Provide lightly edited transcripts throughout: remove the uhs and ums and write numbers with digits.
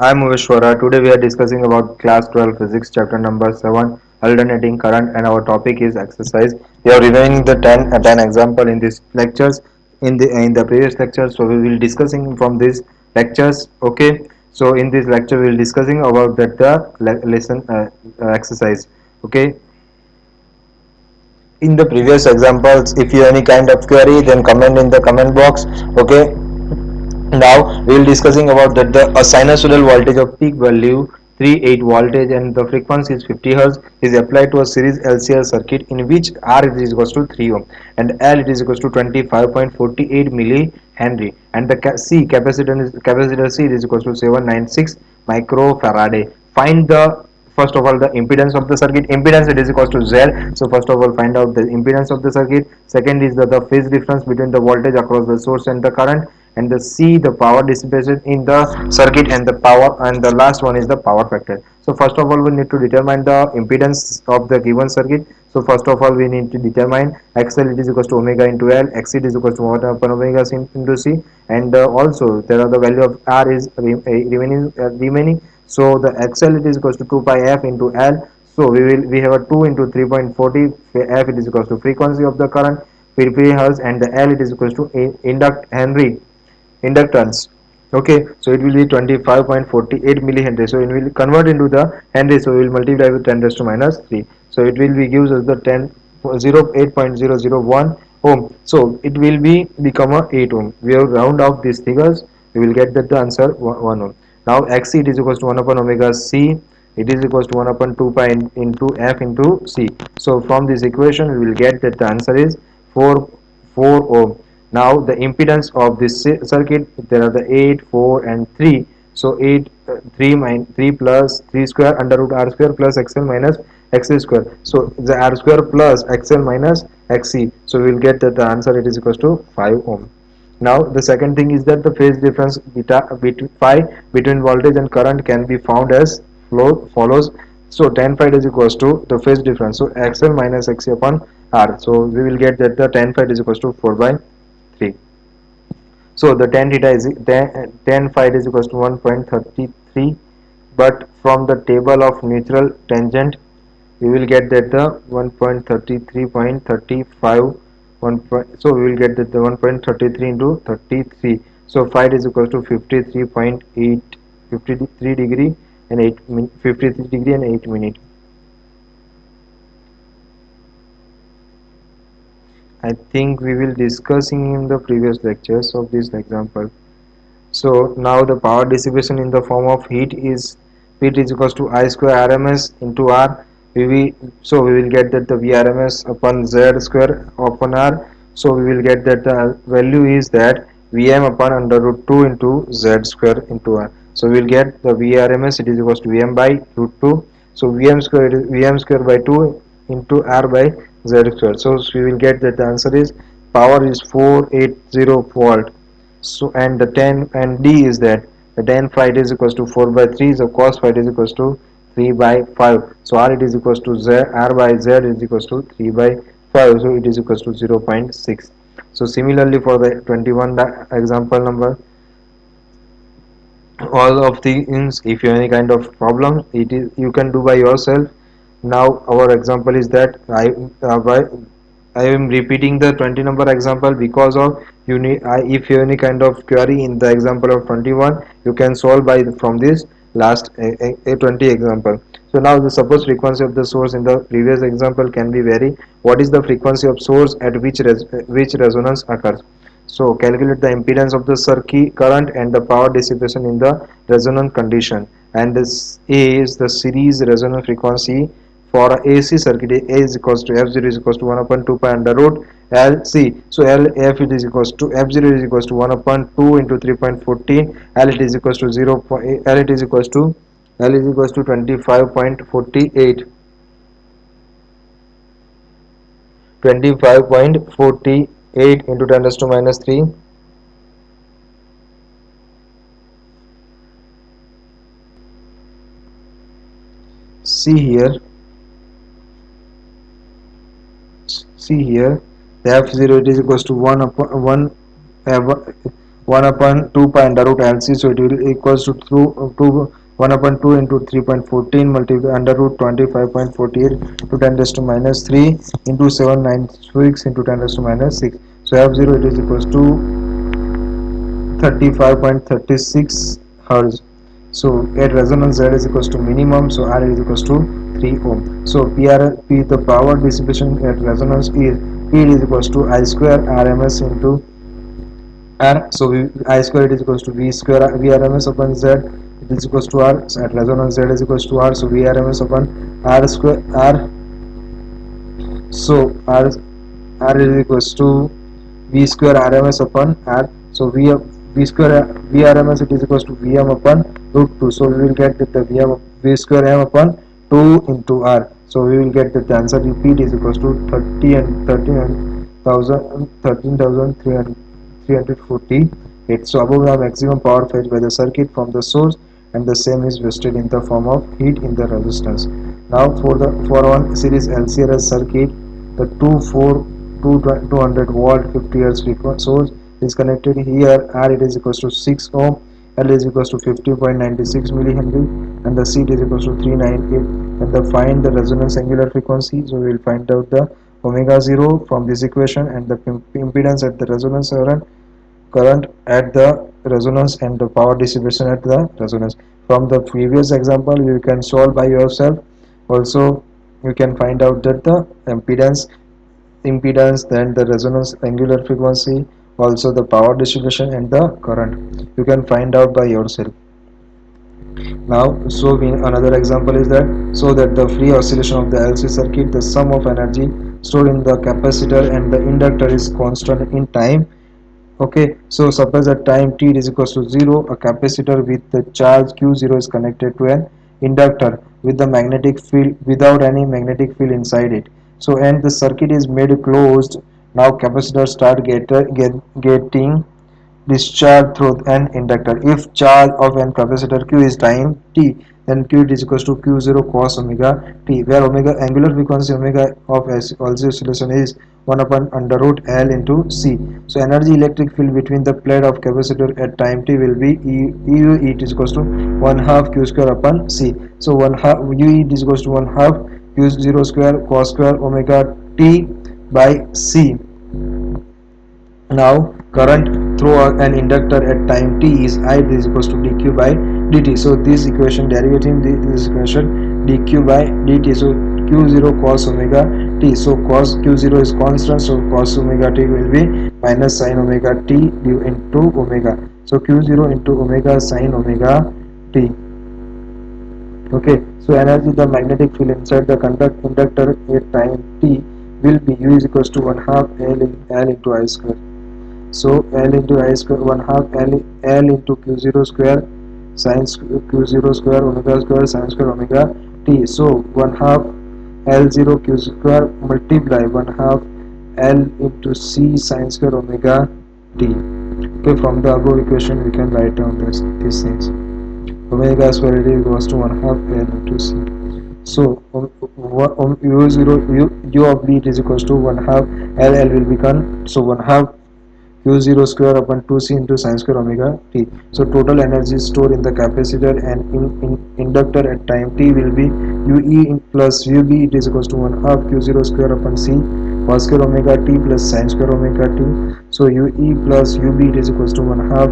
I'm Vishwara. Today we are discussing about class 12 physics chapter number 7 alternating current and our topic is exercise. We are reviewing the 10 example in these lectures in the previous lecture, so we will discussing from these lectures. Okay, so in this lecture we will discussing about the lesson exercise. Okay, in the previous examples if you have any kind of query then comment in the comment box. Okay, now we will discussing about that the a sinusoidal voltage of peak value 38 voltage and the frequency is 50 hertz is applied to a series LCR circuit in which R is equals to 3 ohm and L it is equals to 25.48 millihenry and the capacitor C is equals to 796 microfarad. Find the first of all the impedance of the circuit. Impedance it is equals to Z. So first of all find out the impedance of the circuit. Second is the phase difference between the voltage across the source and the current, and the C the power dissipation in the circuit and the power, and the last one is the power factor. So first of all we need to determine the impedance of the given circuit. So first of all we need to determine XL it is equals to omega into L, XC it is equals to 1 upon omega into C, and also there are the value of R is remaining. So the XL it is equals to 2 pi f into L. So we have a 2 into 3.40 f it is equals to frequency of the current 50 hertz, and the L it is equals to inductance. Okay, so it will be 25.48 millihenry. So it will convert into the henry, so we will multiply with 10 raised to minus 3. So it will be gives us the 8.001 ohm. So it will be become a 8 ohm. We have round off these figures, we will get that the answer 1 ohm. Now xc it is equals to 1 upon omega c, it is equals to 1 upon 2 pi into f into c. So from this equation we will get that the answer is 4 ohm. Now the impedance of this circuit, there are the 8, 4 and 3. So 8 3 plus 3 square under root r square plus xl minus xc square. So the r square plus xl minus xc, so we will get that the answer it is equals to 5 ohm. Now the second thing is that the phase difference phi between voltage and current can be found as follows. So tan phi is equals to the phase difference, so xl minus xc upon r. So we will get that the tan phi is equals to 4 by 3. So the tan phi is equals to 1.33, but from the table of neutral tangent we will get that the 1.33.35 so we will get that the 1.33 into 33. So phi is equals to 53.8 53 degree and 53 degree and 8 minute. I think we will discussing in the previous lectures of this example. So now the power dissipation in the form of heat is equals to I square RMS into R. So we will get that the VRMS upon Z square upon R. So we will get that the value is that Vm upon under root 2 into Z square into R. So we will get the VRMS it is equals to Vm by root 2. So Vm square by 2 into R by Z square. So we will get that the answer is power is 480 volt. So and the tan and d is that the tan phi is equals to 4 by 3, so cos phi is equals to 3 by 5. So r it is equals to z, r by z is equals to 3 by 5, so it is equals to 0.6. So similarly for the 21 example number, all of the things if you have any kind of problem it is you can do by yourself. Now our example is that I am repeating the 20 number example because of you need if you have any kind of query in the example of 21 you can solve by from this last 20 example. So now the suppose frequency of the source in the previous example can be vary. What is the frequency of source at which resonance occurs? So calculate the impedance of the circuit current and the power dissipation in the resonant condition. And this A is the series resonant frequency for a AC circuit. A is equals to F0 is equals to 1 upon 2 pi under root LC. So LF it is equals to F0 is equals to 1 upon 2 into 3.14. L it is equals to 0. L it is equals to L is equals to 25.48. 25.48 into 10 raised to minus 3. See here, see here, the f0 it is equals to 1 upon 1 uh, 1 upon 2 pi under root LC, so it will equals to 1 upon 2 into 3.14 multiplied under root 25.48 to 10 raised to minus 3 into 796 into 10 raised to minus 6. So F0 it is equals to 35.36 hertz. So at resonance Z is equals to minimum, so R is equals to 3 ohm. So P, the power dissipation at resonance is P is equals to I square RMS into R. So I square it is equals to V square VRMS upon Z, it is equals to R. So at resonance Z is equals to R, so VRMS upon R square R. So R is equals to V square RMS upon R. So V square VRMS it is equals to VM upon root 2. So we will get that the V square M upon 2 into R. So we will get that the answer repeat is equals to 30 and 13,348. So above the maximum power fetched by the circuit from the source, and the same is wasted in the form of heat in the resistance. Now for one series LCRS circuit, the 200 volt 50 hertz source is connected here. R it is equals to 6 ohm, L is equals to 50.96 millihenry, and the C is equals to 398. And the find the resonance angular frequency, so we will find out the omega 0 from this equation, and the impedance at the resonance current at the resonance, and the power dissipation at the resonance. From the previous example you can solve by yourself. Also you can find out that the impedance, then the resonance angular frequency, also the power distribution and the current you can find out by yourself. Now another example is that, so that the free oscillation of the LC circuit, the sum of energy stored in the capacitor and the inductor is constant in time. Okay, so suppose at time t is equals to 0, a capacitor with the charge q0 is connected to an inductor with the magnetic field without any magnetic field inside it. So and the circuit is made closed. Now capacitor start getting discharge through an inductor. If charge of an capacitor q is time t, then q is equals to q0 cos omega t, where omega angular frequency omega of also oscillation is 1 upon under root L into C. So energy electric field between the plate of capacitor at time t will be EU E is equals to 1 half q square upon C. So 1 half UE is equals to 1 half q0 square cos square omega t by C. Now current through an inductor at time t is I is equals to dq by dt. So this equation derivative this equation dq by dt. So q0 cos omega t. So cos q0 is constant. So cos omega t will be minus sin omega t into omega. So q0 into omega sin omega t. Okay. So energy the magnetic field inside the inductor at time t will be U is equals to 1 half L into I square. So L into I square 1 half L into Q0 square sin Q0 square omega square sin square omega t. So 1 half L0 Q square multiply 1 half L into C sin square omega t. Okay, from the above equation we can write down these things. Omega square it is equals to 1 half L into C. So U of B is equals to 1 half L will become, so 1 half q0 square upon 2c into sin square omega t. So total energy stored in the capacitor and in inductor at time t will be ue plus ub, it is equals to 1 half q0 square upon c cos square omega t plus sin square omega t. So ue plus ub it is equals to 1 half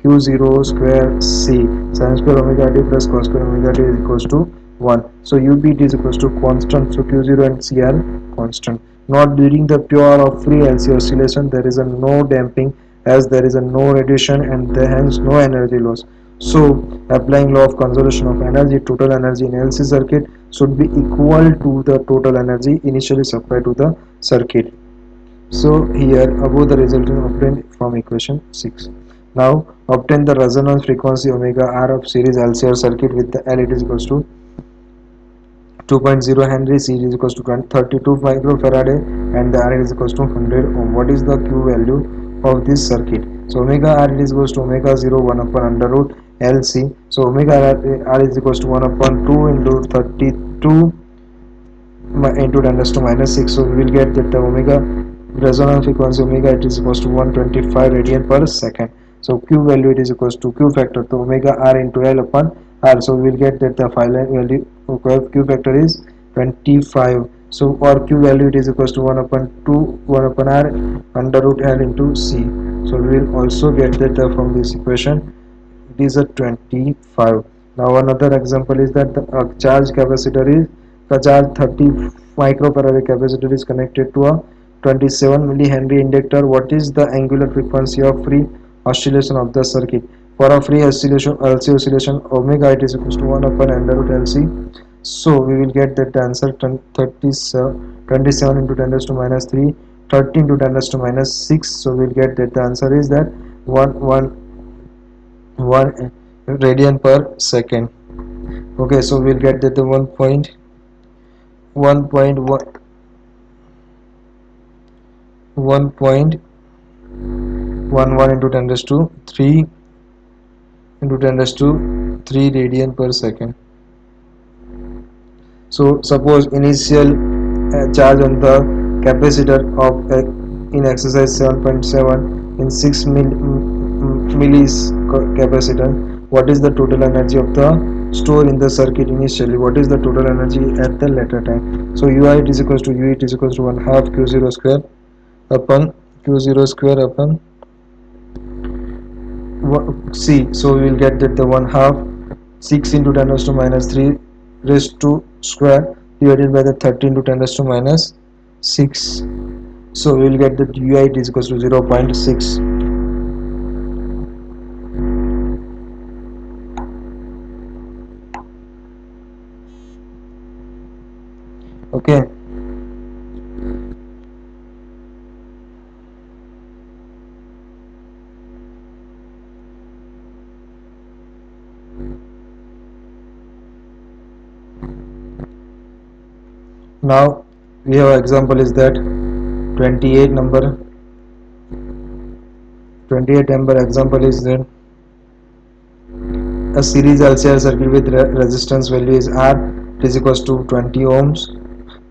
q0 square c sin square omega t plus cos square omega t is equals to 1. So ub it is equals to constant, so q0 and c are constant. Not during the pure or free LC oscillation there is a no damping, as there is a no radiation and hence no energy loss. So applying law of conservation of energy, total energy in LC circuit should be equal to the total energy initially supplied to the circuit. So here above the result is obtained from equation 6. Now obtain the resonance frequency omega R of series LCR circuit with the L it is equals to 2.0 Henry, C is equals to 32 microfarad, and the R is equals to 100 ohm. What is the Q value of this circuit? So omega R is equals to omega 0 1 upon under root LC. So omega R is equals to 1 upon 2 into 32 into 10 raised to minus 6. So we will get that the omega resonance frequency omega it is equals to 125 radian per second. So Q value it is equals to Q factor, so omega R into L upon R. So we will get that the final value of Q factor is 25. So or Q value it is equals to 1 upon 2 1 upon R under root L into C. So we will also get that from this equation it is a 25. Now another example is that the charge capacitor is the charge 30 microfarad capacitor is connected to a 27 millihenry inductor. What is the angular frequency of free oscillation of the circuit? For a free oscillation LC oscillation, omega it is equals to 1 upon under root LC. So we will get that the answer 27 into 10 raised to minus 3, 30 into 10 raised to minus 6. So we will get that the answer is that 1 radian per second. Okay, so we'll get that the 1.11 into 10 raised to 3 into 10 raised to 3 radian per second. So suppose initial charge on the capacitor of in exercise 7.7 in 6 millis capacitor. What is the total energy of the store in the circuit initially? What is the total energy at the later time? So ui it is equals to u it is equals to 1 half q0 square upon q0 square upon c. So we will get that the 1 half 6 into 10 raised to minus 3 raised to square divided by the 13 to 10 raised to minus 6. So we will get that ui is equals to 0.6. Okay, now we have example is that 28 number 28 number example is that a series LCR circuit with resistance value is R it is equals to 20 ohms,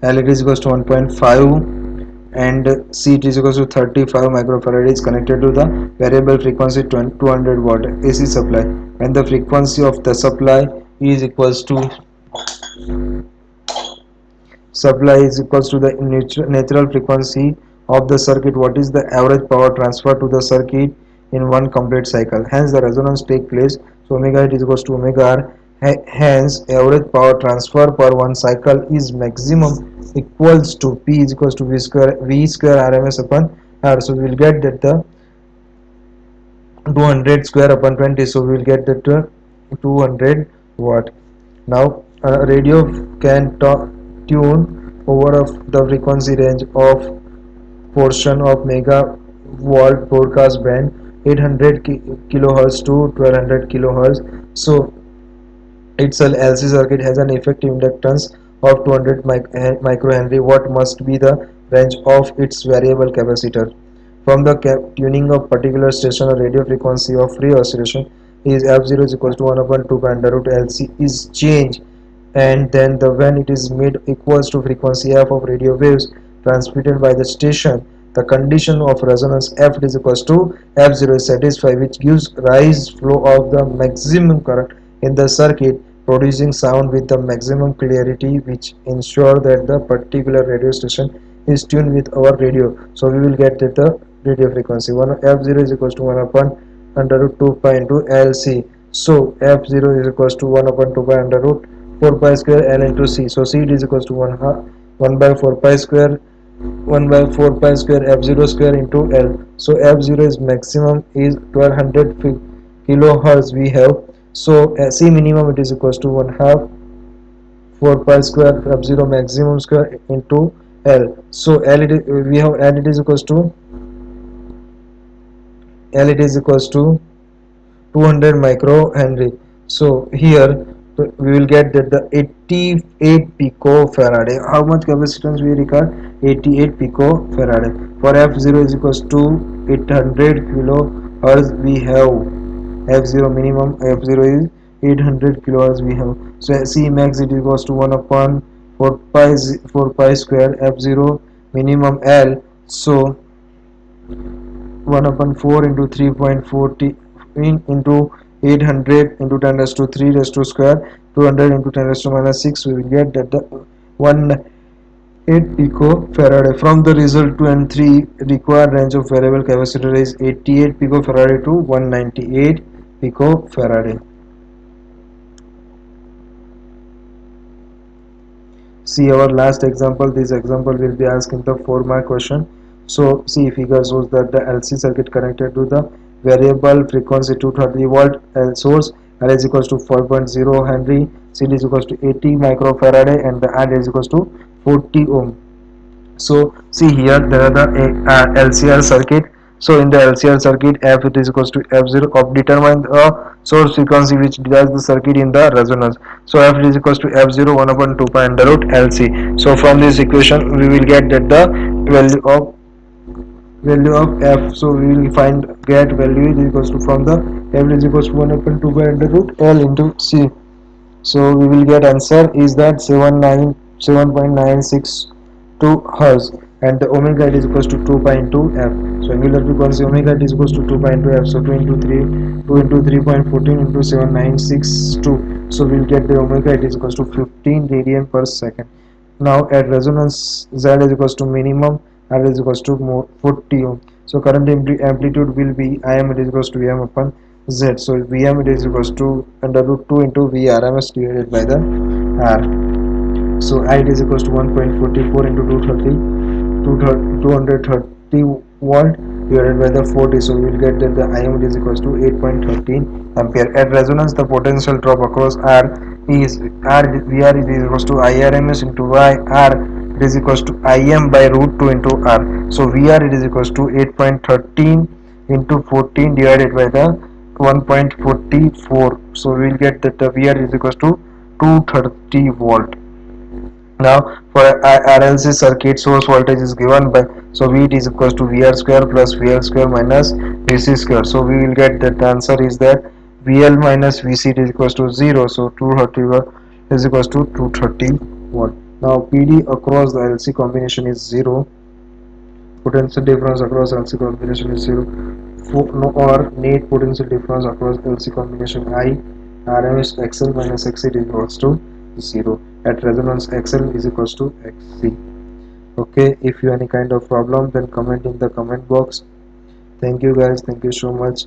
L it is equals to 1.5 and C it is equals to 35 microfarad is connected to the variable frequency 200 watt AC supply, and the frequency of the supply is equals to the natural frequency of the circuit. What is the average power transfer to the circuit in one complete cycle? Hence the resonance take place. So omega it is equals to omega r. Hence average power transfer per one cycle is maximum equals to P is equals to V square RMS upon R. So we will get that the 200 square upon 20. So we will get that 200 watt. Now a radio can tune over of the frequency range of portion of megawatt broadcast band 800 kilohertz to 1200 kilohertz. So its LC circuit has an effective inductance of 200 microhenry. What must be the range of its variable capacitor? From the tuning of particular station or radio frequency of free oscillation is f0 is equals to 1 upon 2 by under root LC is changed, and then the when it is made equals to frequency f of radio waves transmitted by the station, the condition of resonance f is equals to f0 is satisfied, which gives rise flow of the maximum current in the circuit producing sound with the maximum clarity, which ensure that the particular radio station is tuned with our radio. So we will get that the radio frequency 1 f0 is equals to 1 upon under root 2 pi into LC. So f0 is equals to 1 upon 2 pi under root 4 pi square L into C. So C is equals to 1 half 1 by 4 pi square 1 by 4 pi square f0 square into L. So f0 is maximum is 1200 kilohertz we have. So C minimum it is equals to 1 half 4 pi square f0 maximum square into L. So L it is, we have L it is equals to 200 microhenry. So here we will get that the 88 picofarad. How much capacitance we require? 88 picofarad. For f0 is equals to 800 kilohertz we have. F0 minimum f0 is 800 kilohertz we have. So C max it equals to 1 upon 4 pi square f0 minimum L. So 1 upon 4 into 3.40 into 800 into 10 raised to 3 raised to square 200 into 10 raised to minus 6, we will get that the 1 8 picofarad. From the result 2 and 3, required range of variable capacitor is 88 picofarad to 198 picofarad. See our last example. This example will be asked in the 4 mark question. So see, figure shows that the LC circuit connected to the variable frequency 230 volt L source. L is equals to 4.0 Henry, C is equals to 80 microfarad, and the R is equals to 40 ohm. So see here there are the LCR circuit. So in the LCR circuit, F it is equals to F0 of determine the source frequency which drives the circuit in the resonance. So F is equals to F0 1 upon 2 pi under root LC. So from this equation we will get that the value of F. So we will find get value is equals to from the F is equals to 1 upon 2 pi under root L into C. So we will get answer is that 7.962 hertz, and the omega is equals to 2 pi into f. So angular frequency omega is equals to 2 pi into f. So 2 into 3, 2 into 3.14 into 7962. So we'll get the omega it is equals to 15 radian per second. Now at resonance Z is equals to minimum, R is equals to 40 ohm. So current amplitude will be Im it is equals to Vm upon Z. So Vm it is equals to under root 2 into Vrms divided by the R. So I it is equals to 1.44 into 230 volt divided by the 40. So we will get that the Im is equals to 8.13 ampere. At resonance, the potential drop across R is Vr is equals to Irms into Y R it is equals to Im by root 2 into R. So Vr it is equals to 8.13 into 14 divided by the 1.44. So we will get that the Vr is equals to 230 volt. Now for RLC circuit, source voltage is given by, so V is equals to VR square plus VL square minus VC square. So we will get that the answer is that VL minus VC is equals to 0. So 230 watt is equals to 230 watt. Now PD across the LC combination is 0. Potential difference across LC combination is 0. No, or net potential difference across LC combination I RMS XL minus XC is equals to 0. At resonance XL is equals to XC. Okay, if you any kind of problem then comment in the comment box. Thank you guys, thank you so much.